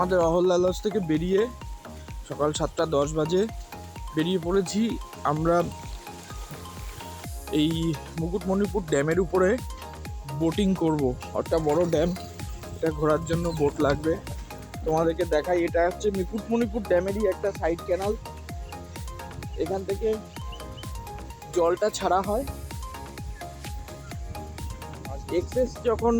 আমাদের অহল্যা লজ থেকে বেরিয়ে সকাল 7:10 বাজে বেরিয়ে পড়েছি আমরা এই মুকুটমণিপুর ড্যামের উপরে বোটিং করব। একটা বড় ড্যাম, এটা ঘোরার জন্য বোট লাগবে। তোমাদেরকে দেখাই, এটা হচ্ছে মুকুটমণিপুর ড্যামেরই একটা সাইড ক্যানাল। এখান থেকে জলটা ছাড়া হয়, এক্সেস যখন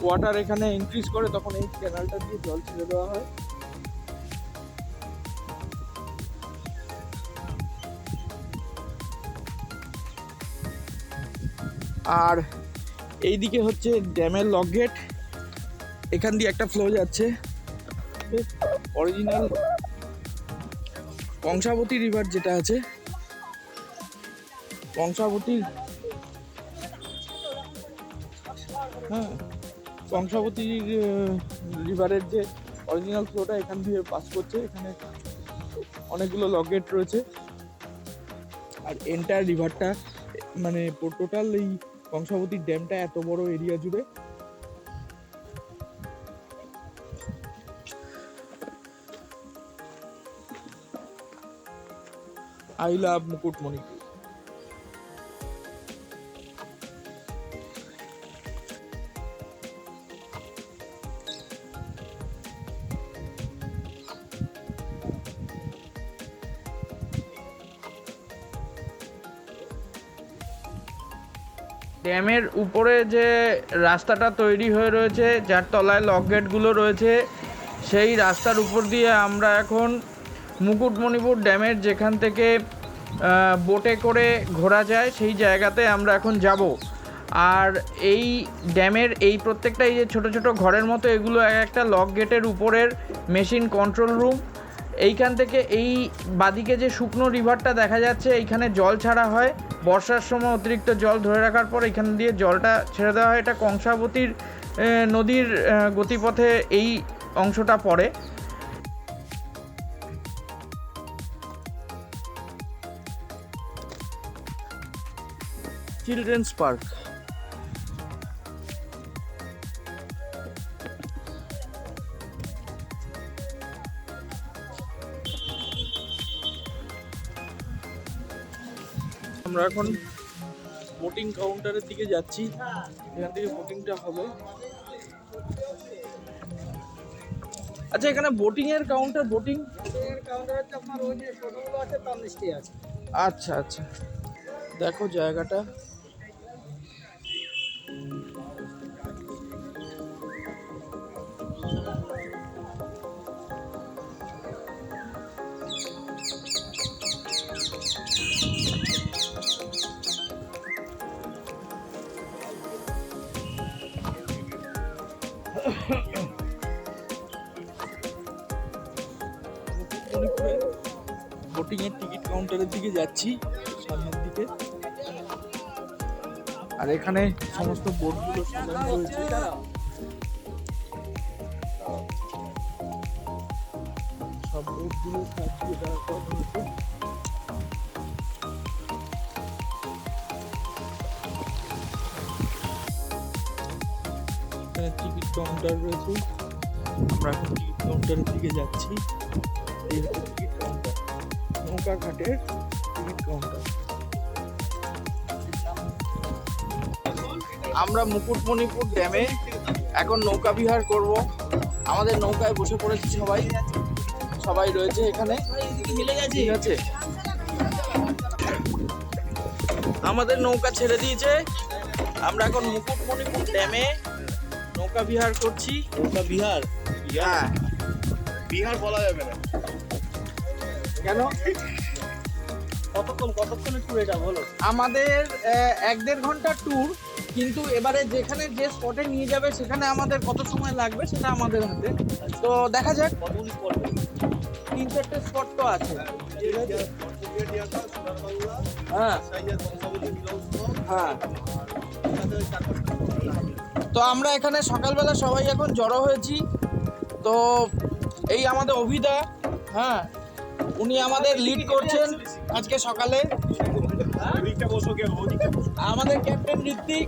ওয়াটার এখানে ইনক্রিজ করে তখন এই ক্যানালটা দিয়ে জল ছেড়ে দেওয়া হয়। আর এইদিকে হচ্ছে ড্যামের লক গেট, এখান দিয়ে একটা ফ্লো যাচ্ছে অরিজিনাল কংসাবতী রিভার যেটা আছে, কংসাবতী কংসাবতী রিভারের যে অরিজিনাল ফ্লোটা এখান দিয়ে পাস করছে। এখানে অনেকগুলো লক গেট রয়েছে আর এন্টায়ার রিভারটা মানে টোটাল এই কংসাবতী ড্যামটা এত বড় এরিয়া জুড়ে। I love Mukutmanipur. ড্যামের উপরে যে রাস্তাটা তৈরি হয়ে রয়েছে, যার তলায় লক গেটগুলো রয়েছে, সেই রাস্তার উপর দিয়ে আমরা এখন মুকুটমণিপুর ড্যামের যেখান থেকে বোটে করে ঘোরা যায় সেই জায়গাতে আমরা এখন যাব। আর এই ড্যামের এই প্রত্যেকটা এই যে ছোটো ছোটো ঘরের মতো, এগুলো একটা লক গেটের উপরের মেশিন কন্ট্রোল রুম। এইখান থেকে এই বাদিকে যে শুকনো রিভারটা দেখা যাচ্ছে, এইখানে জল ছাড়া হয় বর্ষার সময়। অতিরিক্ত জল ধরে রাখার পর এখান দিয়ে জলটা ছেড়ে দেওয়া হয়। এটা কংসাবতীর নদীর গতিপথে এই অংশটা পড়ে। চিলড্রেন্স পার্ক, আমরা এখন বোটিং কাউন্টারের দিকে যাচ্ছি, এখান থেকে বোটিংটা হবে। আচ্ছা, এখানে বোটিং এর কাউন্টার, বোটিং এর কাউন্টারে তো আপনার ওই যে ছোটগুলো আছে তার লিস্টে আছে। আচ্ছা আচ্ছা, দেখো জায়গাটা। বোটিং এর টিকিট কাউন্টারের দিকে যাচ্ছি, সামনের দিকে। আর এখানে সমস্ত বোটগুলো সাজানো রয়েছে। সব বোটগুলো সাজিয়ে দেওয়া হয়েছে। এখানে টিকিট কাউন্টার রয়েছে, আমরা এখন টিকিট কাউন্টারের দিকে যাচ্ছি। এই হচ্ছে টিকিট কাউন্টার, নৌকা ঘাটের টিকিট কাউন্টার। আমরা মুকুটমণিপুর ড্যামে এখন নৌকা বিহার করব। আমাদের নৌকায় বসে পড়েছি, সবাই রয়েছে এখানে, ঠিক আছে। আমাদের নৌকা ছেড়ে দিয়েছে, আমরা এখন মুকুটমণিপুর ড্যামে নৌকা বিহার করছি। নৌকা বিহার? হ্যাঁ, বিহার বলা যাবে না কেন? কতক্ষণের ট্যুর এটা বলো? আমাদের 1-1.5 ঘন্টার ট্যুর, কিন্তু এবারে যেখানে যে স্পটে নিয়ে যাবে সেখানে আমাদের কত সময় লাগবে সেটা আমাদের হাতে। তো দেখা যাক। 3-4টে স্পট তো আছে। হ্যাঁ হ্যাঁ, তো আমরা এখানে সকালবেলা সবাই এখন জড়ো হয়েছি। তো এই আমাদের অভিদা, হ্যাঁ, উনি আমাদের লিড করছেন আজকে সকালে। আমাদের ক্যাপ্টেন ঋত্বিক,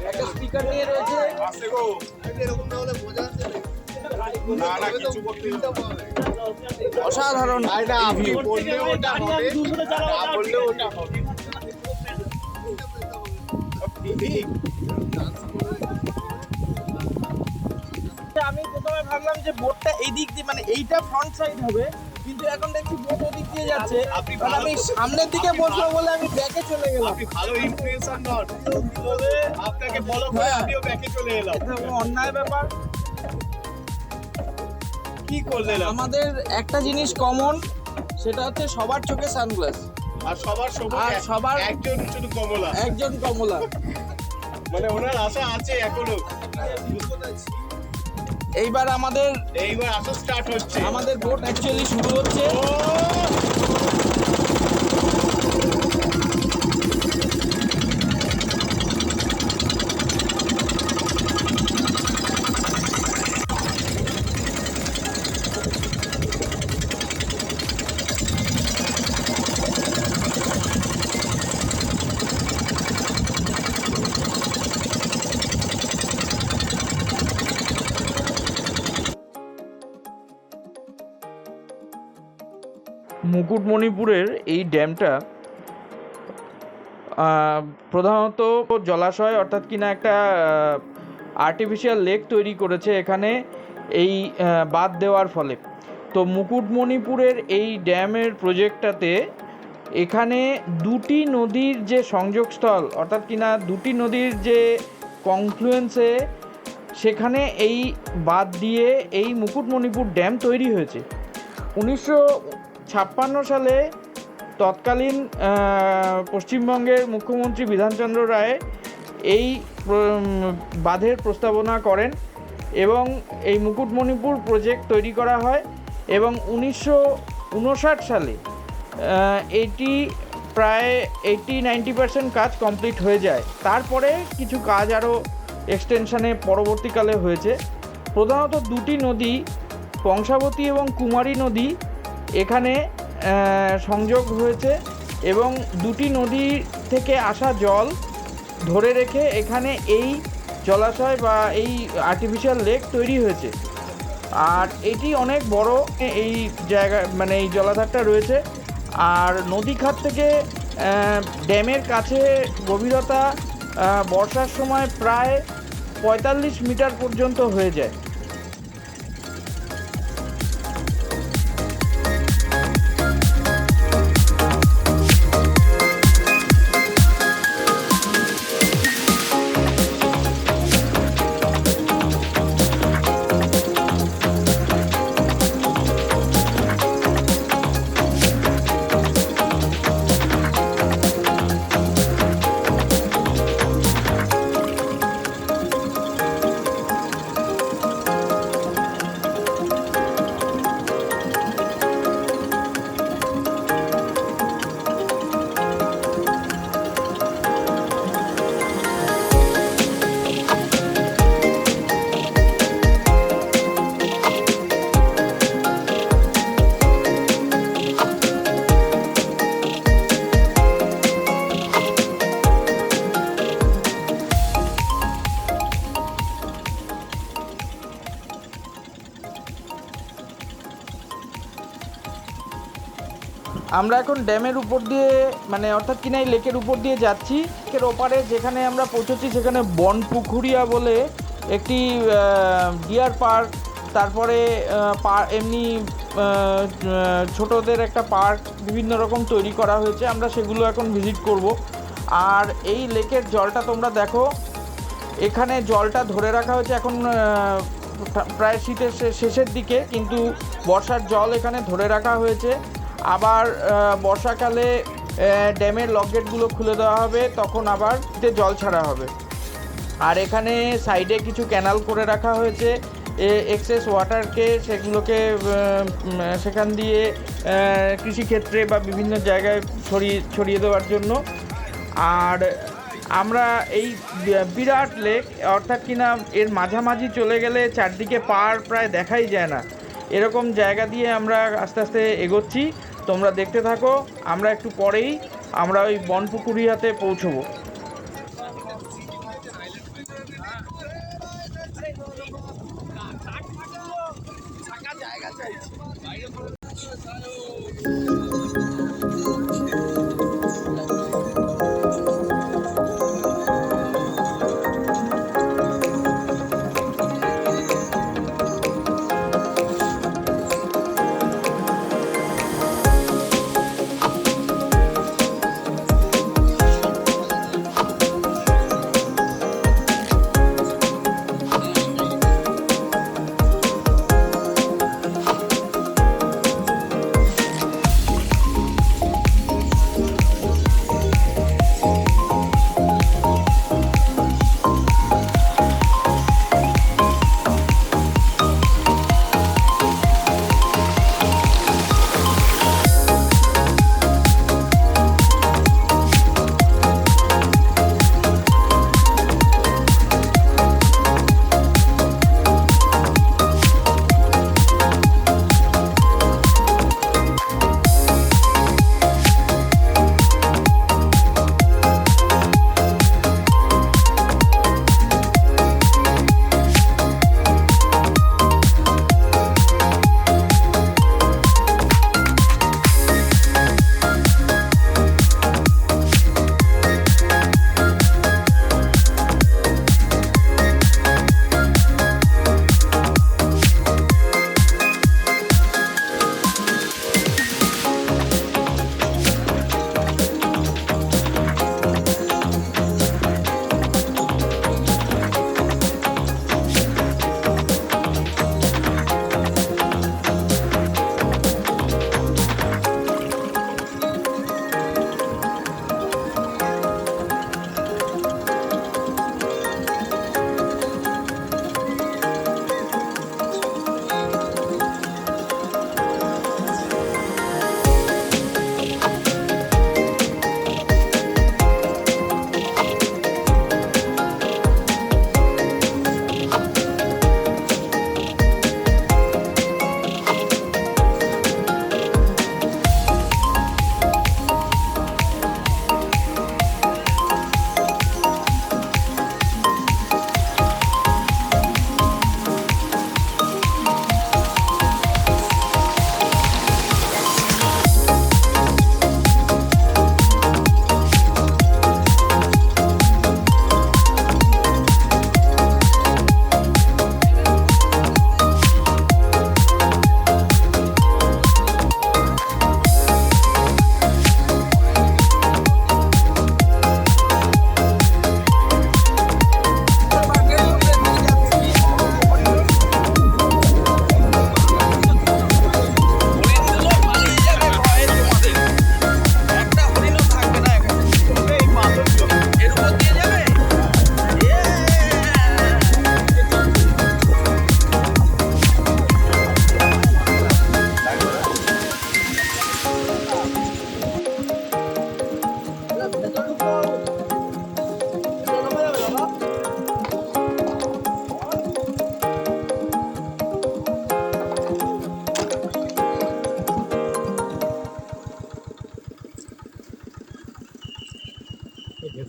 একটা স্পিকার নিয়ে রয়েছে। এরকম না হলে মজা আছে অসাধারণ আপনি বললে ওটা হবে, না বললে ওটা হবে। আমি প্রথমে ভাবলাম যে বোটটা এই দিক দিয়ে, মানে এইটা ফ্রন্ট সাইড হবে, কিন্তু এখন দেখছি বোট ওদিক দিয়ে যাচ্ছে। কারণ আমি সামনের দিকে বসবো বলে আমি ব্যাকে চলে গেলাম। আপনি ভালো ইনফ্লুয়েন্সার নন, আপনাকে ফলো করে আমিও ব্যাকে চলে এলাম। এটা অন্যায় ব্যাপার। কি করলেন? আমাদের একটা জিনিস কমন, সেটা হচ্ছে সবার চোখে সানগ্লাস, আর সবার আর সবার একজন শুধু কমলা, একজন কমলা। মানে ওনার আশা আছে এখনো। এইবার এইবার আসা স্টার্ট হচ্ছে। আমাদের বোট অ্যাকচুয়ালি শুরু হচ্ছে। মুকুটমণিপুরের এই ড্যামটা প্রধানত জলাশয়, অর্থাৎ কিনা একটা আর্টিফিশিয়াল লেক তৈরি করেছে এখানে এই বাঁধ দেওয়ার ফলে। তো মুকুটমণিপুরের এই ড্যামের প্রজেক্টটাতে এখানে দুটি নদীর যে সংযোগস্থল, অর্থাৎ কিনা দুটি নদীর যে কনফ্লুয়েন্সে সেখানে এই বাঁধ দিয়ে এই মুকুটমণিপুর ড্যাম তৈরি হয়েছে। 1956 সালে তৎকালীন পশ্চিমবঙ্গের মুখ্যমন্ত্রী বিধানচন্দ্র রায় এই বাঁধের প্রস্তাবনা করেন এবং এই মুকুটমণিপুর প্রজেক্ট তৈরি করা হয় এবং 1959 সালে এটি প্রায় 80-90% কাজ কমপ্লিট হয়ে যায়। তারপরে কিছু কাজ আরও এক্সটেনশানে পরবর্তীকালে হয়েছে। প্রধানত দুটি নদী, কংসাবতী এবং কুমারী নদী এখানে সংযোগ হয়েছে এবং দুটি নদী থেকে আসা জল ধরে রেখে এখানে এই জলাশয় বা এই আর্টিফিশিয়াল লেক তৈরি হয়েছে। আর এটি অনেক বড় এই জায়গা, মানে এই জলাধারটা রয়েছে। আর নদীখাত থেকে ড্যামের কাছে গভীরতা বর্ষার সময় প্রায় 45 মিটার পর্যন্ত হয়ে যায়। আমরা এখন ড্যামের উপর দিয়ে, মানে অর্থাৎ কিনা এই লেকের উপর দিয়ে যাচ্ছি। লেকের ওপারে যেখানে আমরা পৌঁছেছি সেখানে বনপুকুরিয়া বলে একটি ডিয়ার পার্ক, তারপরে এমনি ছোটদের একটা পার্ক বিভিন্ন রকম তৈরি করা হয়েছে। আমরা সেগুলো এখন ভিজিট করব। আর এই লেকের জলটা তোমরা দেখো, এখানে জলটা ধরে রাখা হয়েছে এখন প্রায় শীতের শেষের দিকে, কিন্তু বর্ষার জল এখানে ধরে রাখা হয়েছে। আবার বর্ষাকালে ড্যামের লকগেটগুলো খুলে দেওয়া হবে, তখন আবার জল ছাড়া হবে। আর এখানে সাইডে কিছু ক্যানাল করে রাখা হয়েছে এক্সেস ওয়াটারকে, সেগুলোকে সেখান দিয়ে কৃষিক্ষেত্রে বা বিভিন্ন জায়গায় ছড়িয়ে দেওয়ার জন্য। আর আমরা এই বিরাট লেক, অর্থাৎ কিনা এর মাঝামাঝি চলে গেলে চারদিকে পাড় প্রায় দেখাই যায় না, এরকম জায়গা দিয়ে আমরা আস্তে আস্তে এগোচ্ছি। তোমরা দেখতে থাকো। আমরা একটু পরেই আমরা ওই বনপুকুরিয়াতে পৌঁছবো।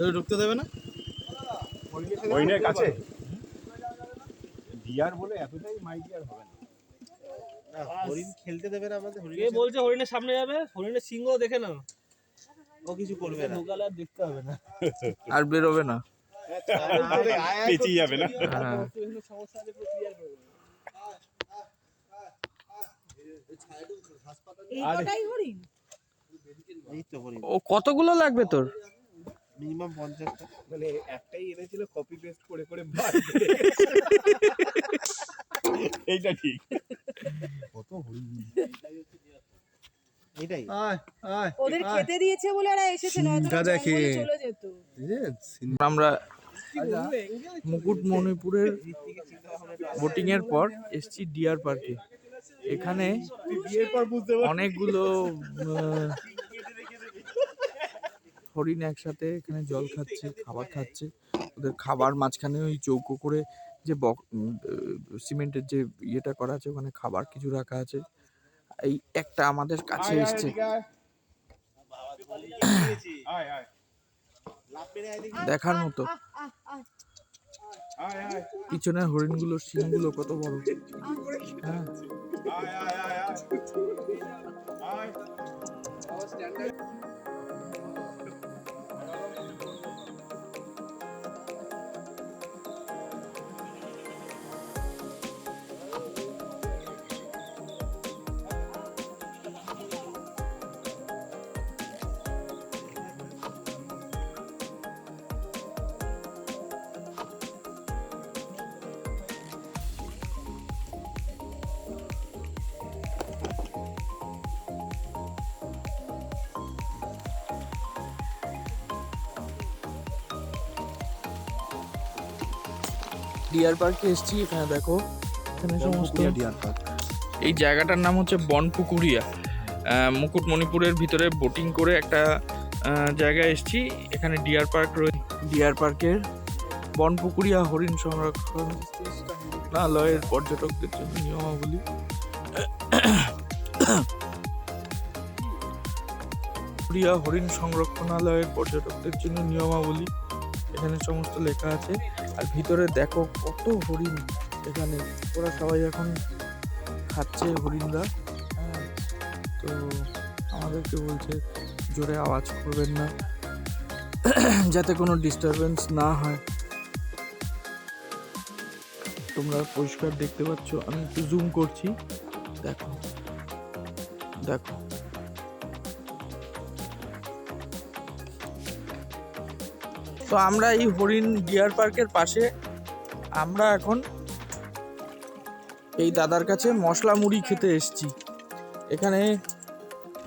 ভিতরে ঢুকতে দেবে না? হরিণের কাছে ডিয়ার বলে এতটাই মাই ডিয়ার হবে না। না, হরিণ খেলতে দেবে না আমাদের। কে বলছে হরিণের সামনে যাবে? হরিণের সিংহ দেখে না, ও কিছু করবে না। ঢোকালে আর দেখতে হবে না। আর বেরোবে না। পেঁচিয়ে যাবে না। হ্যাঁ। সমস্যা হলে পুরো ক্লিয়ার করে দেবে। এই কটাই হরিণ? এই তো হরিণ ও কতগুলো লাগবে তোর? মিনিমাম 50টা। মানে একটাই এনেছিল কপি পেস্ট করে করে এইটা ঠিক। কত হরিণ এটাই। ওদের খেতে দিয়েছে বলে ওরা এসেছে, নয়তো ওরা জঙ্গলে চলে যেত। আমরা মুকুটমণিপুরের বোটিং এর পর এসছি ডিয়ার পার্কে। এখানে অনেকগুলো হরিণ একসাথে এখানে জল খাচ্ছে, খাবার খাচ্ছে। ওদের খাবার মাঝখানে ওই চৌকো করে যে সিমেন্টের যে ইয়েটা করা আছে, ওখানে খাবার কিছু রাখা আছে। এই একটা আমাদের কাছে এসছে, দেখার মতো। পিছনের হরিণগুলোর শিংগুলো কত বড়! হ্যাঁ, ডিয়ার পার্কে এসছি। এখানে দেখো, এখানে সমস্ত ডিয়ার পার্ক। এই জায়গাটার নাম হচ্ছে বনপুকুরিয়া। মুকুটমণিপুরের ভিতরে বোটিং করে একটা জায়গায় এসছি। এখানে ডিয়ার পার্ক রয়েছে। ডিয়ার পার্কের বনপুকুরিয়া হরিণ সংরক্ষণালয়ের পর্যটকদের জন্য নিয়মাবলী। পুকুরিয়া হরিণ সংরক্ষণালয়ের পর্যটকদের জন্য নিয়মাবলী, এখানে সমস্ত লেখা আছে। আর ভিতরে দেখো কত হরিণ এখানে। ওরা সবাই এখন খাচ্ছে হরিণরা। হ্যাঁ, তো আমাদেরকে বলছে জোরে আওয়াজ করবেন না, যাতে কোনো ডিস্টারবেন্স না হয়। তোমরা পরিষ্কার দেখতে পাচ্ছ, আমি একটু জুম করছি, দেখো দেখো। তো আমরা এই হরিণ ডিয়ার পার্কের পাশে, আমরা এখন এই দাদার কাছে মশলা মুড়ি খেতে এসেছি। এখানে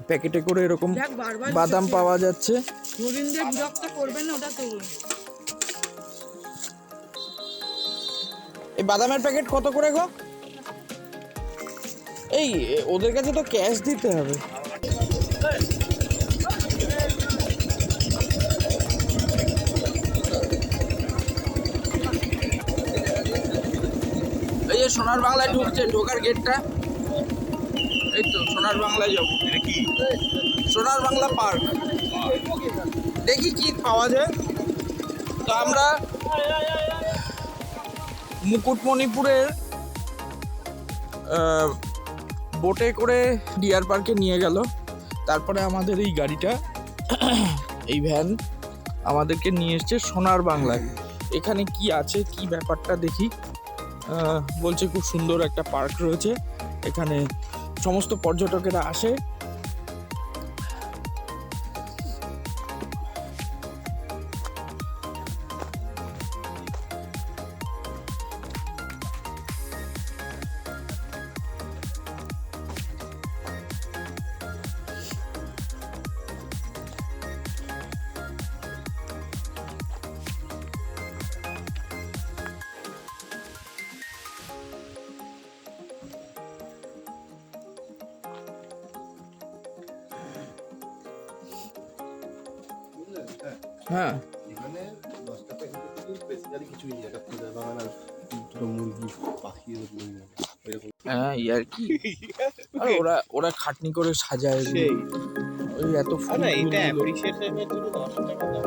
প্যাকেটে করে এরকম বাদাম পাওয়া যাচ্ছে। হরিণদের বিরক্ত করবেন না, ওটা তো। এই বাদামের প্যাকেট কত করে গো? এই ওদের কাছে তো ক্যাশ দিতে হবে। এই যে সোনার বাংলায় ঢুকছে, ঢোকার গেটটা এই তো। সোনার বাংলায় যাবো। কি সোনার বাংলা পার্ক, দেখি কি পাওয়া যায়। তো আমরা মুকুটমণিপুরের বোটে করে ডিয়ার পার্কে নিয়ে গেল। তারপরে আমাদের এই গাড়িটা, এই ভ্যান আমাদেরকে নিয়ে এসছে সোনার বাংলায়। এখানে কি আছে, কি ব্যাপারটা দেখি। বলছে খুব সুন্দর একটা পার্ক রয়েছে, এখানে সমস্ত পর্যটকেরা আসে। হ্যাঁ, এখানে 10টা প্যাকেট বেসিক্যালি কিছুই নেই। একটা ফুলের বাগান আর দুটো মুরগি, পাখি, এরকম। হ্যাঁ, আর কি। আর ওরা খাটনি করে সাজায়, ওই এত ফুল। এটা অ্যাপ্রিসিয়েশনের জন্য 10 টাকা দাও।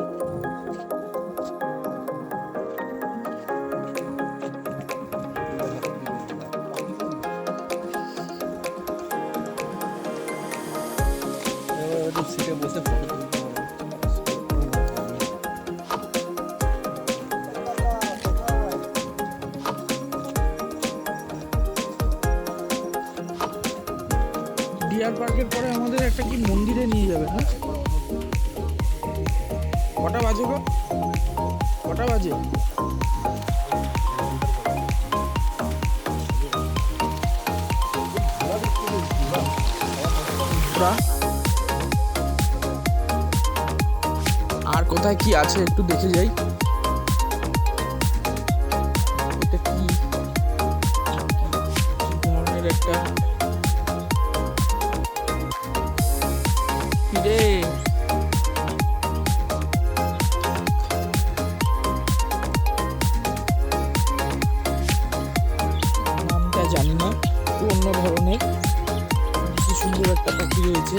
সিটে বসে ফটো তুলতে হবে। ডিয়ার পার্কের পরে আমাদের একটা কি মন্দিরে নিয়ে যাবে না? কটা বাজে গো? কটা বাজে? আর কোথায় কি আছে একটু দেখে যাই। এটা কি ধরনের একটা কি রে? নামটা জানি না, একটু অন্য ধরনের কি সুন্দর একটা পাখি রয়েছে।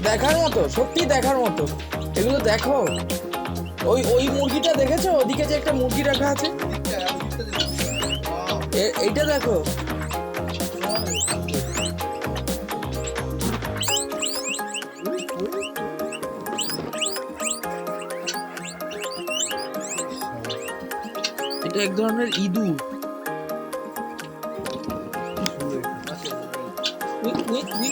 দেখার মতো, সত্যি দেখার মতো। এগুলো দেখো, ওই ওই মুরগিটা দেখেছো? ওদিকে যে একটা মুরগি রাখা আছে, এইটা দেখো। এটা এক ধরনের ইঁদুর। We, we, we.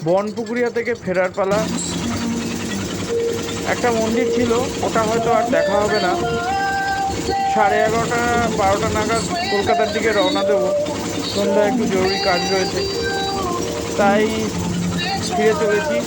বনপুকুরিয়া থেকে ফেরার পালা। একটা মন্দির ছিল, ওটা হয়তো আর দেখা হবে না। 11:30 12টা নাগাদ কলকাতার দিকে রওনা দেবো। সন্ধ্যায় একটু জরুরি কাজ রয়েছে, তাই ফিরে চলেছি।